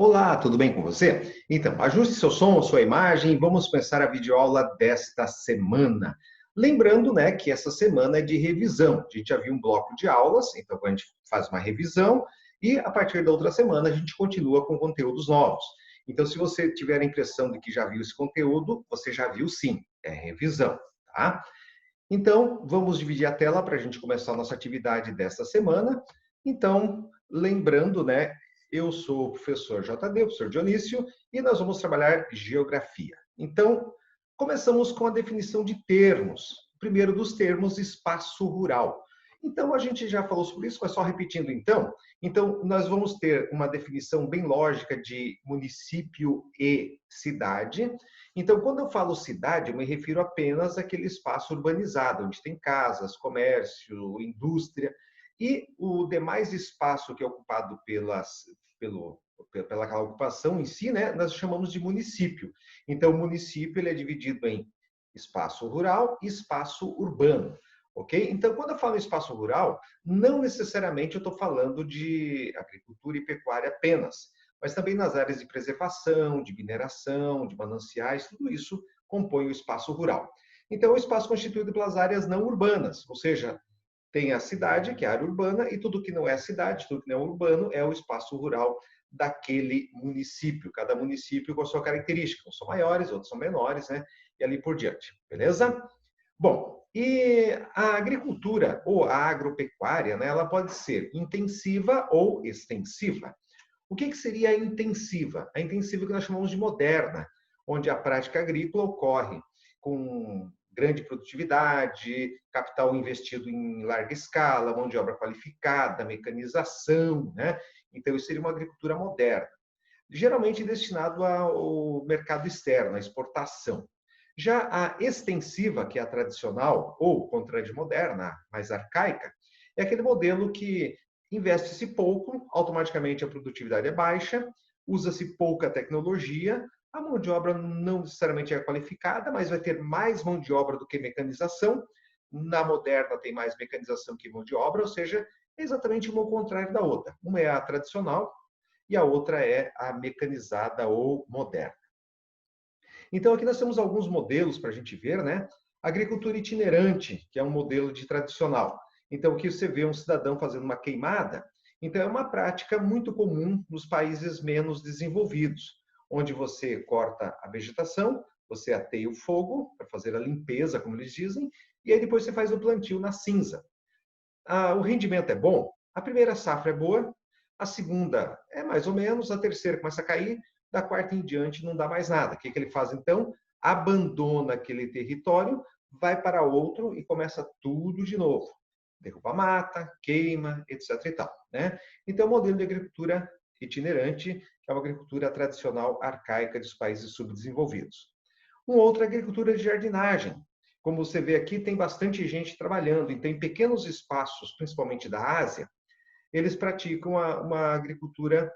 Olá, tudo bem com você? Então, ajuste seu som, sua imagem e vamos começar a videoaula desta semana. Lembrando, né, que essa semana é de revisão. A gente já viu um bloco de aulas, então a gente faz uma revisão e a partir da outra semana a gente continua com conteúdos novos. Então, se você tiver a impressão de que já viu esse conteúdo, você já viu sim, é revisão, tá? Então, vamos dividir a tela para a gente começar a nossa atividade desta semana. Então, lembrando, né, eu sou o professor JD, o professor Dionísio, e nós vamos trabalhar geografia. Então, começamos com a definição de termos. O primeiro dos termos, espaço rural. Então, a gente já falou sobre isso, mas só repetindo então. Então, nós vamos ter uma definição bem lógica de município e cidade. Então, quando eu falo cidade, eu me refiro apenas àquele espaço urbanizado, onde tem casas, comércio, indústria, e o demais espaço que é ocupado pela ocupação em si, né, nós chamamos de município. Então, o município ele é dividido em espaço rural e espaço urbano. Ok? Então, quando eu falo em espaço rural, não necessariamente eu estou falando de agricultura e pecuária apenas, mas também nas áreas de preservação, de mineração, de mananciais, tudo isso compõe o espaço rural. Então, o espaço constituído pelas áreas não urbanas, ou seja, tem a cidade, que é a área urbana, e tudo que não é cidade, tudo que não é urbano, é o espaço rural daquele município. Cada município com a sua característica. Uns são maiores, outros são menores, né? E ali por diante. Beleza? Bom, e a agricultura ou a agropecuária, né, ela pode ser intensiva ou extensiva. O que seria a intensiva? A intensiva que nós chamamos de moderna, onde a prática agrícola ocorre com grande produtividade, capital investido em larga escala, mão de obra qualificada, mecanização, né? Então, isso seria uma agricultura moderna, geralmente destinado ao mercado externo, à exportação. Já a extensiva, que é a tradicional, ou contrário de moderna, mais arcaica, é aquele modelo que investe-se pouco, automaticamente a produtividade é baixa, usa-se pouca tecnologia, a mão de obra não necessariamente é qualificada, mas vai ter mais mão de obra do que mecanização. Na moderna tem mais mecanização que mão de obra, ou seja, é exatamente uma ao contrário da outra. Uma é a tradicional e a outra é a mecanizada ou moderna. Então, aqui nós temos alguns modelos para a gente ver, né? Agricultura itinerante, que é um modelo de tradicional. Então, aqui você vê um cidadão fazendo uma queimada. Então, é uma prática muito comum nos países menos desenvolvidos, onde você corta a vegetação, você ateia o fogo para fazer a limpeza, como eles dizem, e aí depois você faz o plantio na cinza. O rendimento é bom? A primeira safra é boa, a segunda é mais ou menos, a terceira começa a cair, da quarta em diante não dá mais nada. O que ele faz então? Abandona aquele território, vai para outro e começa tudo de novo. Derruba a mata, queima, etc. e tal, né? Então, o modelo de agricultura itinerante, que é uma agricultura tradicional arcaica dos países subdesenvolvidos. Um outro é a agricultura de jardinagem. Como você vê aqui, tem bastante gente trabalhando, então, em pequenos espaços, principalmente da Ásia, eles praticam uma agricultura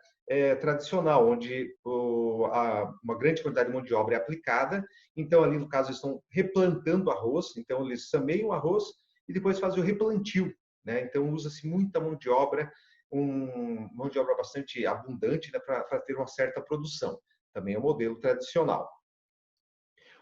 tradicional, onde uma grande quantidade de mão de obra é aplicada. Então, ali, no caso, eles estão replantando arroz, então, eles semeiam o arroz e depois fazem o replantio, né? Então, usa-se muita mão de obra, mão de obra bastante abundante, né, para ter uma certa produção. Também é um modelo tradicional.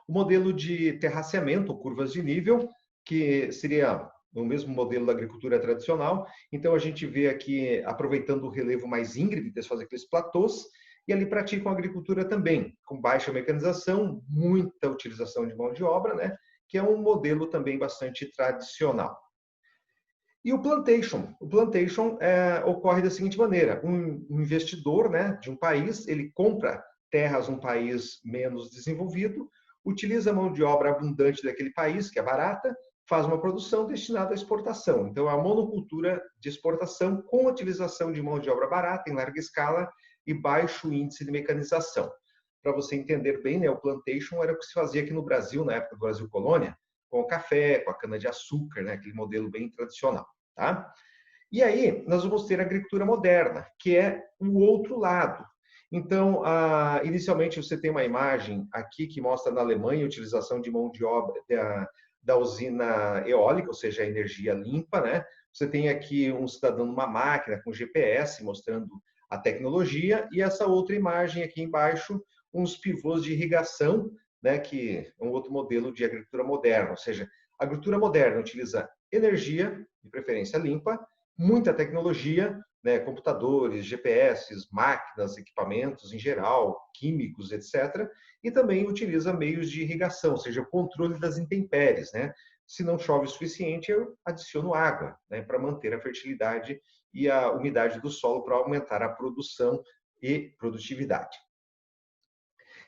O modelo de terraceamento, curvas de nível, que seria o mesmo modelo da agricultura tradicional. Então, a gente vê aqui, aproveitando o relevo mais íngreme, eles fazem aqueles platôs, e ali praticam agricultura também, com baixa mecanização, muita utilização de mão de obra, né? Que é um modelo também bastante tradicional. E o plantation? O plantation ocorre da seguinte maneira: um investidor, né, de um país, ele compra terras num país menos desenvolvido, utiliza a mão de obra abundante daquele país, que é barata, faz uma produção destinada à exportação. Então, é a monocultura de exportação com utilização de mão de obra barata, em larga escala e baixo índice de mecanização. Para você entender bem, né, o plantation era o que se fazia aqui no Brasil, na época do Brasil Colônia, com o café, com a cana-de-açúcar, né, aquele modelo bem tradicional. Tá? E aí, nós vamos ter a agricultura moderna, que é o outro lado. Então, inicialmente, você tem uma imagem aqui que mostra na Alemanha a utilização de mão de obra da usina eólica, ou seja, a energia limpa, né? Você tem aqui um cidadão numa máquina com GPS mostrando a tecnologia, e essa outra imagem aqui embaixo, uns pivôs de irrigação, né, que é um outro modelo de agricultura moderna, ou seja, a agricultura moderna utiliza energia, de preferência limpa, muita tecnologia, né, computadores, GPS, máquinas, equipamentos em geral, químicos, etc. E também utiliza meios de irrigação, ou seja, o controle das intempéries, né? Se não chove o suficiente, eu adiciono água, né, para manter a fertilidade e a umidade do solo para aumentar a produção e produtividade.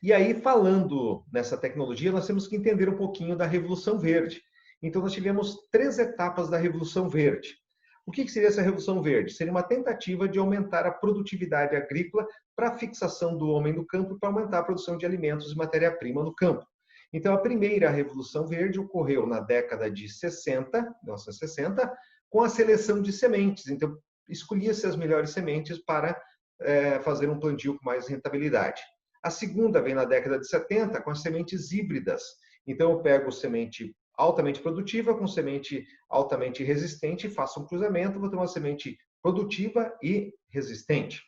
E aí, falando nessa tecnologia, nós temos que entender um pouquinho da Revolução Verde. Então, nós tivemos 3 etapas da Revolução Verde. O que seria essa Revolução Verde? Seria uma tentativa de aumentar a produtividade agrícola para a fixação do homem no campo, para aumentar a produção de alimentos e matéria-prima no campo. Então, a primeira Revolução Verde ocorreu na década de 1960, com a seleção de sementes. Então, escolhia-se as melhores sementes para fazer um plantio com mais rentabilidade. A segunda vem na década de 70, com as sementes híbridas. Então, eu pego semente altamente produtiva com semente altamente resistente, faço um cruzamento, vou ter uma semente produtiva e resistente.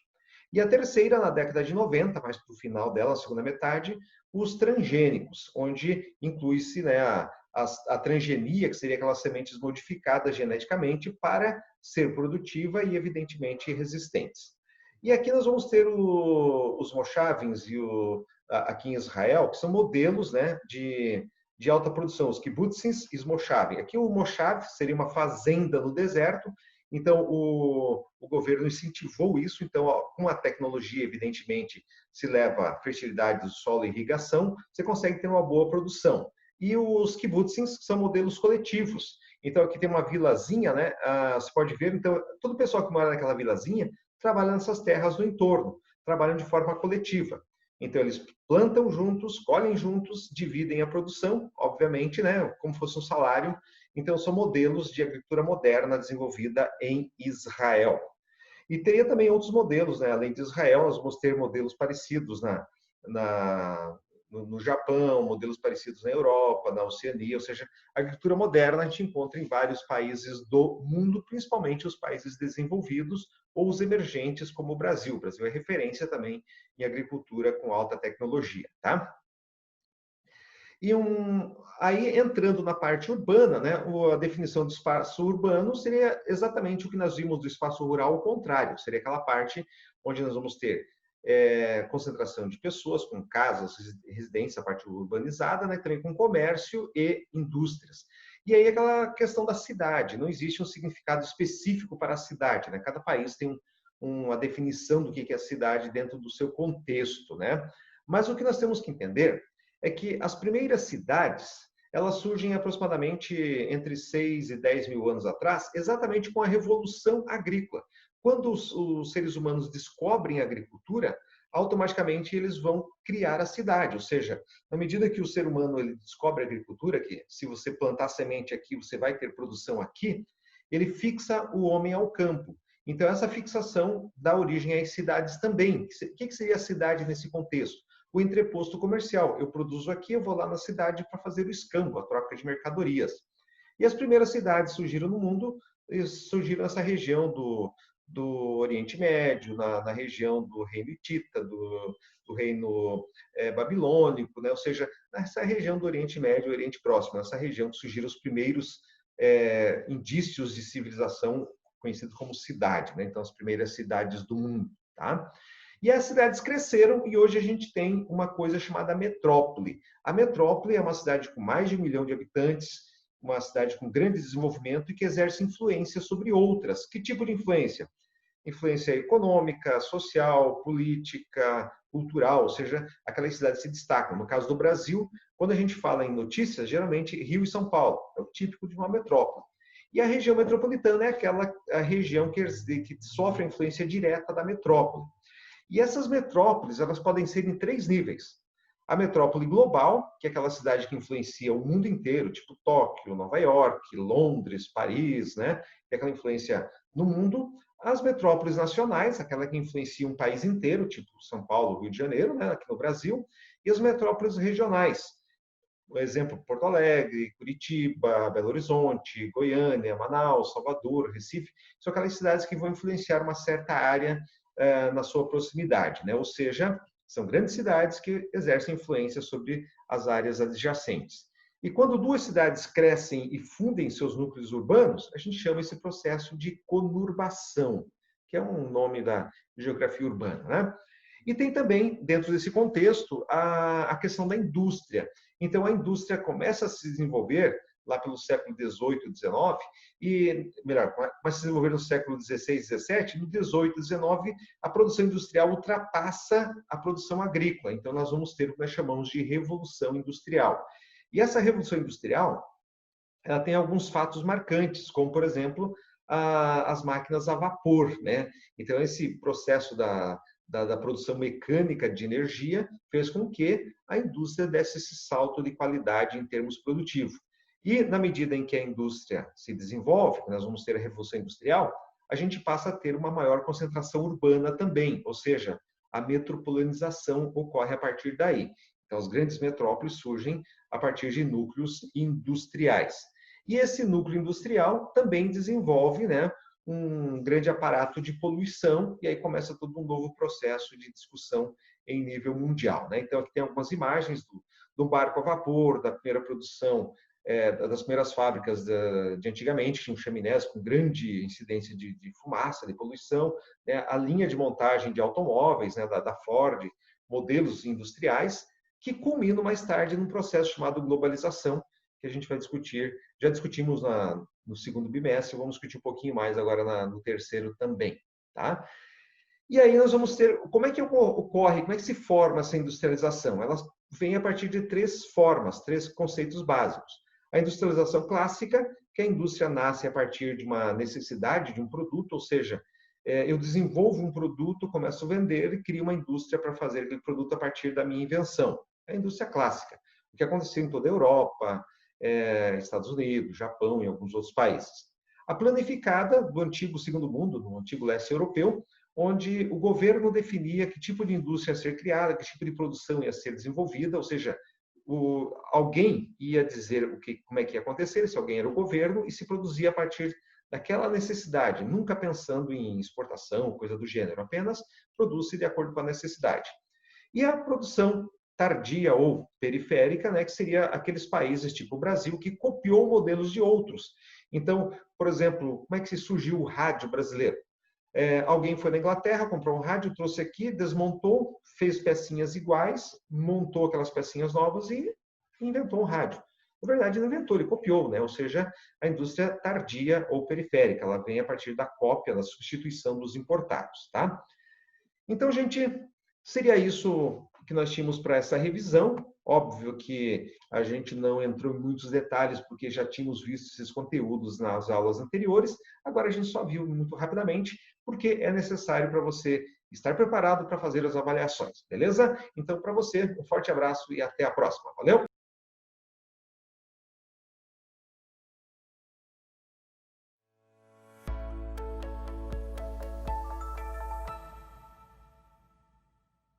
E a terceira, na década de 90, mais para o final dela, a segunda metade, os transgênicos, onde inclui-se, né, a transgenia, que seria aquelas sementes modificadas geneticamente para ser produtiva e, evidentemente, resistentes. E aqui nós vamos ter os moshavins aqui em Israel, que são modelos, né, de alta produção, os kibbutzim e os moshavim. Aqui o moshav seria uma fazenda no deserto, então o governo incentivou isso, então com a tecnologia, evidentemente, se leva a fertilidade do solo e irrigação, você consegue ter uma boa produção. E os kibbutzim são modelos coletivos. Então aqui tem uma vilazinha, né? Você pode ver, então todo o pessoal que mora naquela vilazinha trabalha nessas terras no entorno, trabalham de forma coletiva. Então, eles plantam juntos, colhem juntos, dividem a produção, obviamente, né, como fosse um salário. Então, são modelos de agricultura moderna desenvolvida em Israel. E teria também outros modelos, né? Além de Israel, nós vamos ter modelos parecidos no Japão, modelos parecidos na Europa, na Oceania, ou seja, a agricultura moderna a gente encontra em vários países do mundo, principalmente os países desenvolvidos ou os emergentes, como o Brasil. O Brasil é referência também em agricultura com alta tecnologia, tá? E aí, entrando na parte urbana, né, a definição do espaço urbano seria exatamente o que nós vimos do espaço rural, ao contrário, seria aquela parte onde nós vamos ter concentração de pessoas com casas, residência, a parte urbanizada, né, também com comércio e indústrias. E aí aquela questão da cidade, não existe um significado específico para a cidade, né? Cada país tem uma definição do que é a cidade dentro do seu contexto, né? Mas o que nós temos que entender é que as primeiras cidades, elas surgem aproximadamente entre 6 e 10 mil anos atrás, exatamente com a Revolução Agrícola. Quando os seres humanos descobrem a agricultura, automaticamente eles vão criar a cidade, ou seja, na medida que o ser humano ele descobre a agricultura, que se você plantar semente aqui, você vai ter produção aqui, ele fixa o homem ao campo. Então, essa fixação dá origem às cidades também. O que seria a cidade nesse contexto? O entreposto comercial. Eu produzo aqui, eu vou lá na cidade para fazer o escambo, a troca de mercadorias. E as primeiras cidades surgiram no mundo, surgiram nessa região do Oriente Médio, na região do reino hitita, do reino babilônico, né? Ou seja, nessa região do Oriente Médio, Oriente Próximo, nessa região que surgiram os primeiros indícios de civilização conhecidos como cidade, né? Então, as primeiras cidades do mundo, tá? E as cidades cresceram e hoje a gente tem uma coisa chamada metrópole. A metrópole é uma cidade com mais de 1 milhão de habitantes, uma cidade com grande desenvolvimento e que exerce influência sobre outras. Que tipo de influência? Influência econômica, social, política, cultural, ou seja, aquelas cidades se destacam. No caso do Brasil, quando a gente fala em notícias, geralmente Rio e São Paulo, é o típico de uma metrópole. E a região metropolitana é aquela região que sofre a influência direta da metrópole. E essas metrópoles, elas podem ser em 3 níveis. A metrópole global, que é aquela cidade que influencia o mundo inteiro, tipo Tóquio, Nova York, Londres, Paris, né? Tem aquela influência no mundo. As metrópoles nacionais, aquela que influencia um país inteiro, tipo São Paulo, Rio de Janeiro, né? Aqui no Brasil. E as metrópoles regionais. Por exemplo, Porto Alegre, Curitiba, Belo Horizonte, Goiânia, Manaus, Salvador, Recife. São aquelas cidades que vão influenciar uma certa área na sua proximidade, né? Ou seja, são grandes cidades que exercem influência sobre as áreas adjacentes. E quando duas cidades crescem e fundem seus núcleos urbanos, a gente chama esse processo de conurbação, que é um nome da geografia urbana, né? E tem também, dentro desse contexto, a questão da indústria. Então, a indústria começa a se desenvolver lá pelo século XVIII e XIX, e, melhor, começa a se desenvolver no século XVI e XVII, no XVIII e XIX, a produção industrial ultrapassa a produção agrícola. Então, nós vamos ter o que nós chamamos de revolução industrial. E essa revolução industrial, ela tem alguns fatos marcantes, como, por exemplo, as máquinas a vapor, né? Então, esse processo da produção mecânica de energia fez com que a indústria desse esse salto de qualidade em termos produtivos. E, na medida em que a indústria se desenvolve, nós vamos ter a revolução industrial, a gente passa a ter uma maior concentração urbana também, ou seja, a metropolização ocorre a partir daí. Então, as grandes metrópoles surgem a partir de núcleos industriais. E esse núcleo industrial também desenvolve, né, um grande aparato de poluição, e aí começa todo um novo processo de discussão em nível mundial, né? Então, aqui tem algumas imagens do barco a vapor, da primeira produção, das primeiras fábricas de antigamente, tinham chaminés com grande incidência de fumaça, de poluição, né? A linha de montagem de automóveis, né, da Ford, modelos industriais, que culminam mais tarde num processo chamado globalização, que a gente vai discutir. Já discutimos no segundo bimestre, vamos discutir um pouquinho mais agora no terceiro também, tá? E aí nós vamos ter, como é que ocorre, como é que se forma essa industrialização? Ela vem a partir de três formas, três conceitos básicos. A industrialização clássica, que a indústria nasce a partir de uma necessidade de um produto, ou seja, eu desenvolvo um produto, começo a vender e crio uma indústria para fazer aquele produto a partir da minha invenção. É a indústria clássica, o que aconteceu em toda a Europa, Estados Unidos, Japão e alguns outros países. A planificada do antigo Segundo Mundo, no antigo leste europeu, onde o governo definia que tipo de indústria ia ser criada, que tipo de produção ia ser desenvolvida, ou seja, alguém ia dizer como é que ia acontecer, se alguém era o governo, e se produzia a partir daquela necessidade, nunca pensando em exportação, coisa do gênero, apenas produz-se de acordo com a necessidade. E a produção tardia ou periférica, né, que seria aqueles países tipo o Brasil, que copiou modelos de outros. Então, por exemplo, como é que surgiu o rádio brasileiro? Alguém foi na Inglaterra, comprou um rádio, trouxe aqui, desmontou, fez pecinhas iguais, montou aquelas pecinhas novas e inventou um rádio. Na verdade, não inventou, ele copiou, né? Ou seja, a indústria tardia ou periférica, ela vem a partir da cópia, da substituição dos importados, tá? Então, gente, seria isso que nós tínhamos para essa revisão. Óbvio que a gente não entrou em muitos detalhes, porque já tínhamos visto esses conteúdos nas aulas anteriores. Agora a gente só viu muito rapidamente, porque é necessário para você estar preparado para fazer as avaliações, beleza? Então, para você, um forte abraço e até a próxima. Valeu?